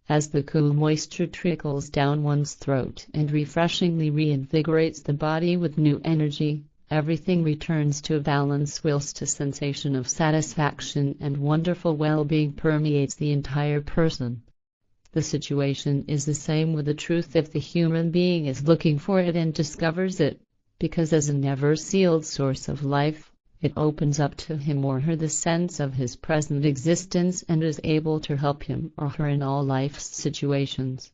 As the cool moisture trickles down one's throat and refreshingly reinvigorates the body with new energy, everything returns to balance whilst a sensation of satisfaction and wonderful well-being permeates the entire person. The situation is the same with the truth if the human being is looking for it and discovers it, because as a never-sealed source of life, it opens up to him or her the sense of his present existence and is able to help him or her in all life's situations.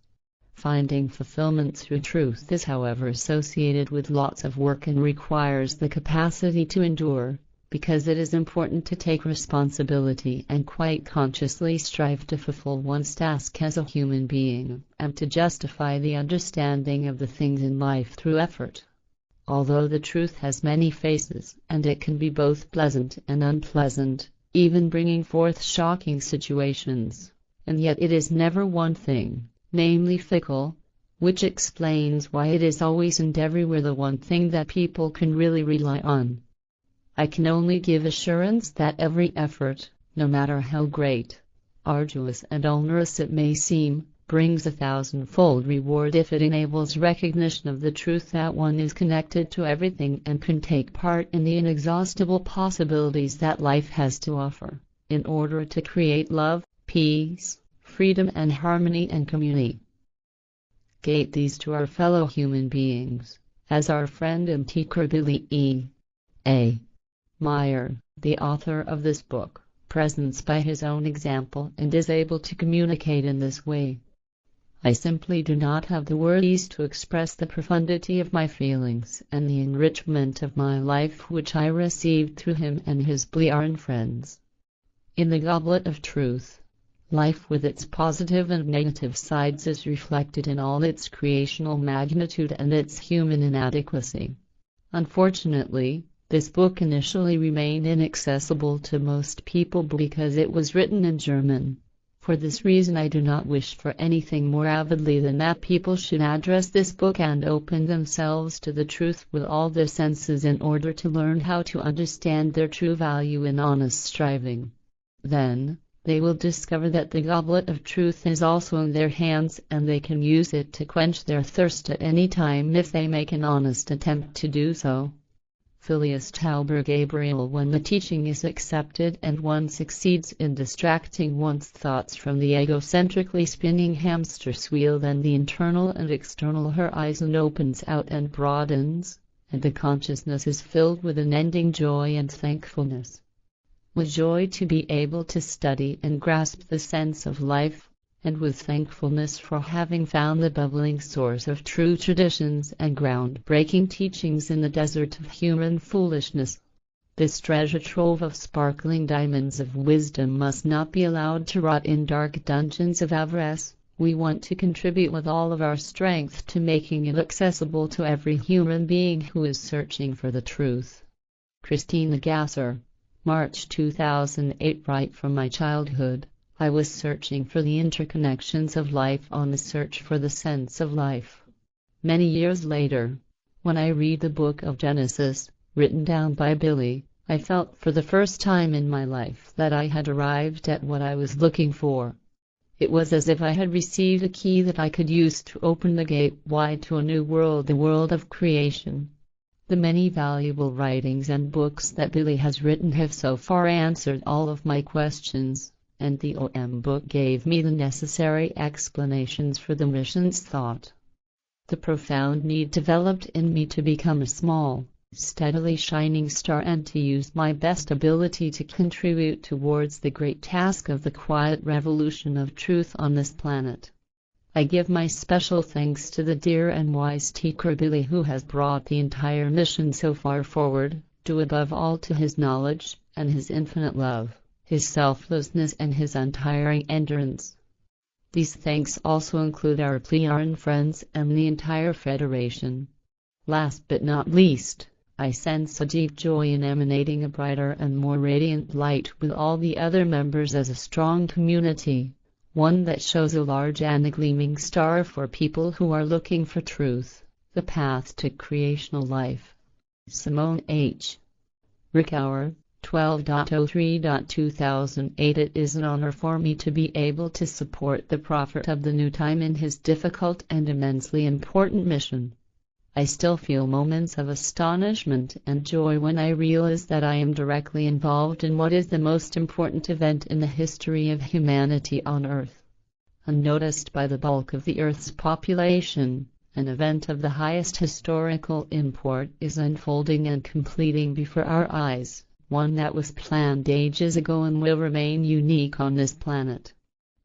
Finding fulfillment through truth is, however, associated with lots of work and requires the capacity to endure, because it is important to take responsibility and quite consciously strive to fulfill one's task as a human being, and to justify the understanding of the things in life through effort. Although the truth has many faces, and it can be both pleasant and unpleasant, even bringing forth shocking situations, and yet it is never one thing, namely fickle, which explains why it is always and everywhere the one thing that people can really rely on. I can only give assurance that every effort, no matter how great, arduous and onerous it may seem, brings a thousandfold reward if it enables recognition of the truth that one is connected to everything and can take part in the inexhaustible possibilities that life has to offer, in order to create love, peace, freedom and harmony and community. Gate these to our fellow human beings, as our friend and teacher Billy E.A. Meier, the author of this book, presents by his own example and is able to communicate in this way. I simply do not have the words to express the profundity of my feelings and the enrichment of my life which I received through him and his Bliaren friends. In the Goblet of Truth, life with its positive and negative sides is reflected in all its creational magnitude and its human inadequacy. Unfortunately, this book initially remained inaccessible to most people because it was written in German. For this reason I do not wish for anything more avidly than that people should address this book and open themselves to the truth with all their senses in order to learn how to understand their true value in honest striving. Then, they will discover that the Goblet of Truth is also in their hands and they can use it to quench their thirst at any time if they make an honest attempt to do so. Phileas Tauber Gabriel. When the teaching is accepted and one succeeds in distracting one's thoughts from the egocentrically spinning hamster's wheel, then the internal and external horizon opens out and broadens, and the consciousness is filled with unending joy and thankfulness. With joy to be able to study and grasp the sense of life, and with thankfulness for having found the bubbling source of true traditions and ground-breaking teachings in the desert of human foolishness. This treasure trove of sparkling diamonds of wisdom must not be allowed to rot in dark dungeons of avarice. We want to contribute with all of our strength to making it accessible to every human being who is searching for the truth. Christina Gasser, March 2008. Right from my childhood, I was searching for the interconnections of life on the search for the sense of life. Many years later, when I read the book of Genesis, written down by Billy, I felt for the first time in my life that I had arrived at what I was looking for. It was as if I had received a key that I could use to open the gate wide to a new world, the world of creation. The many valuable writings and books that Billy has written have so far answered all of my questions, and the OM book gave me the necessary explanations for the mission's thought. The profound need developed in me to become a small, steadily shining star and to use my best ability to contribute towards the great task of the quiet revolution of truth on this planet. I give my special thanks to the dear and wise teacher Billy, who has brought the entire mission so far forward, due above all to his knowledge and his infinite love, his selflessness and his untiring endurance. These thanks also include our Bliaren friends and the entire Federation. Last but not least, I sense a deep joy in emanating a brighter and more radiant light with all the other members as a strong community, one that shows a large and a gleaming star for people who are looking for truth, the path to creational life. Simone H. Rickauer, 12.03.2008. It is an honor for me to be able to support the prophet of the new time in his difficult and immensely important mission. I still feel moments of astonishment and joy when I realize that I am directly involved in what is the most important event in the history of humanity on Earth. Unnoticed by the bulk of the Earth's population, an event of the highest historical import is unfolding and completing before our eyes, one that was planned ages ago and will remain unique on this planet.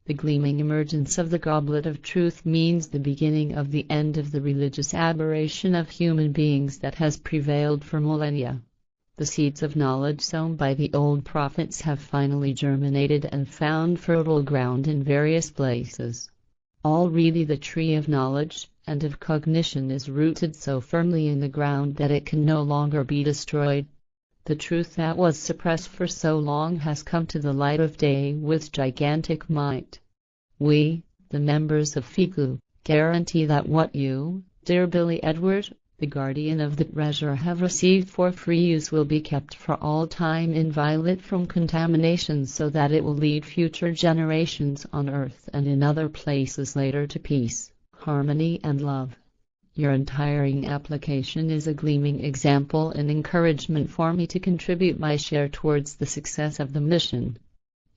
The gleaming emergence of the Goblet of Truth means the beginning of the end of the religious aberration of human beings that has prevailed for millennia. The seeds of knowledge sown by the old prophets have finally germinated and found fertile ground in various places. Already the tree of knowledge and of cognition is rooted so firmly in the ground that it can no longer be destroyed. The truth that was suppressed for so long has come to the light of day with gigantic might. We, the members of FIGU, guarantee that what you, dear Billy Edward, the guardian of the treasure, have received for free use will be kept for all time inviolate from contamination, so that it will lead future generations on Earth and in other places later to peace, harmony and love. Your untiring application is a gleaming example and encouragement for me to contribute my share towards the success of the mission.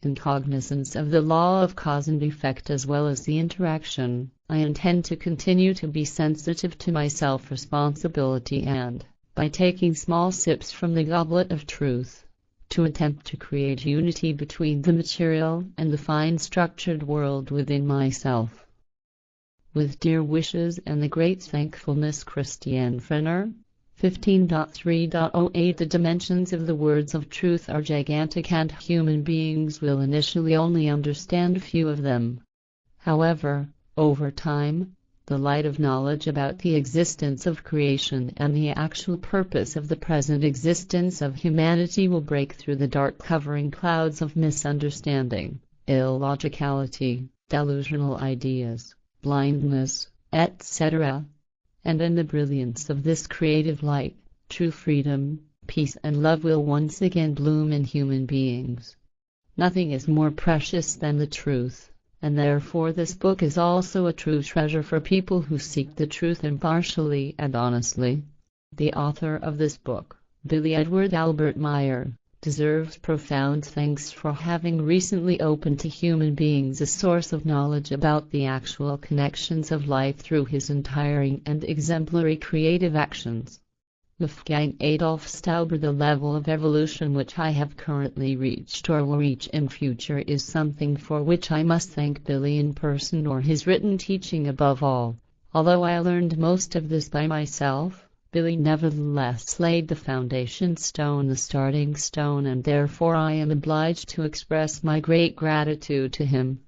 In cognizance of the law of cause and effect as well as the interaction, I intend to continue to be sensitive to my self-responsibility and, by taking small sips from the Goblet of Truth, to attempt to create unity between the material and the fine-structured world within myself. With dear wishes and the great thankfulness, Christian Frenner. 15.3.08. The dimensions of the words of truth are gigantic and human beings will initially only understand a few of them. However, over time, the light of knowledge about the existence of creation and the actual purpose of the present existence of humanity will break through the dark covering clouds of misunderstanding, illogicality, delusional ideas, blindness, etc. And in the brilliance of this creative light, true freedom, peace and love will once again bloom in human beings. Nothing is more precious than the truth, and therefore this book is also a true treasure for people who seek the truth impartially and honestly. The author of this book, Billy Eduard Albert Meier, deserves profound thanks for having recently opened to human beings a source of knowledge about the actual connections of life through his untiring and exemplary creative actions. Wolfgang Adolf Stauber. The level of evolution which I have currently reached or will reach in future is something for which I must thank Billy in person or his written teaching above all. Although I learned most of this by myself, Billy nevertheless laid the foundation stone, the starting stone, and therefore I am obliged to express my great gratitude to him.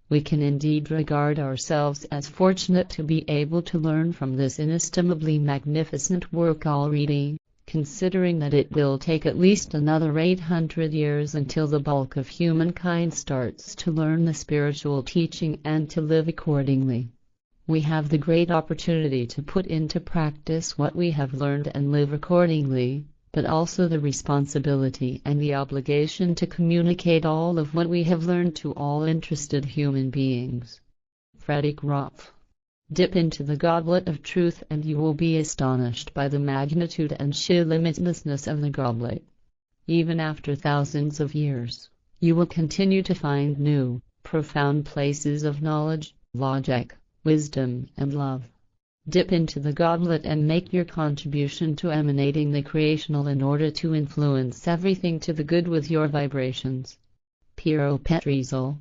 We can indeed regard ourselves as fortunate to be able to learn from this inestimably magnificent work already, considering that it will take at least another 800 years until the bulk of humankind starts to learn the spiritual teaching and to live accordingly. We have the great opportunity to put into practice what we have learned and live accordingly, but also the responsibility and the obligation to communicate all of what we have learned to all interested human beings. Frederick Ropf. Dip into the Goblet of Truth and you will be astonished by the magnitude and sheer limitlessness of the goblet. Even after thousands of years, you will continue to find new, profound places of knowledge, logic, wisdom and love. Dip into the goblet and make your contribution to emanating the creational in order to influence everything to the good with your vibrations. Piero Petrizzo.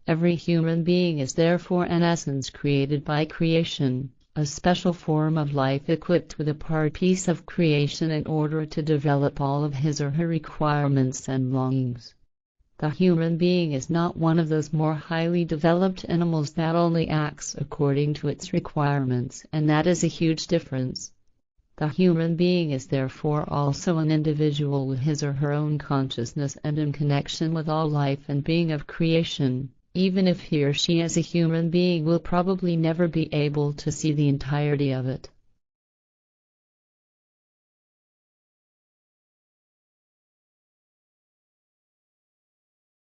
Every human being is therefore an essence created by creation, a special form of life equipped with a part piece of creation in order to develop all of his or her requirements and longings. The human being is not one of those more highly developed animals that only acts according to its requirements, and that is a huge difference. The human being is therefore also an individual with his or her own consciousness and in connection with all life and being of creation, even if he or she as a human being will probably never be able to see the entirety of it.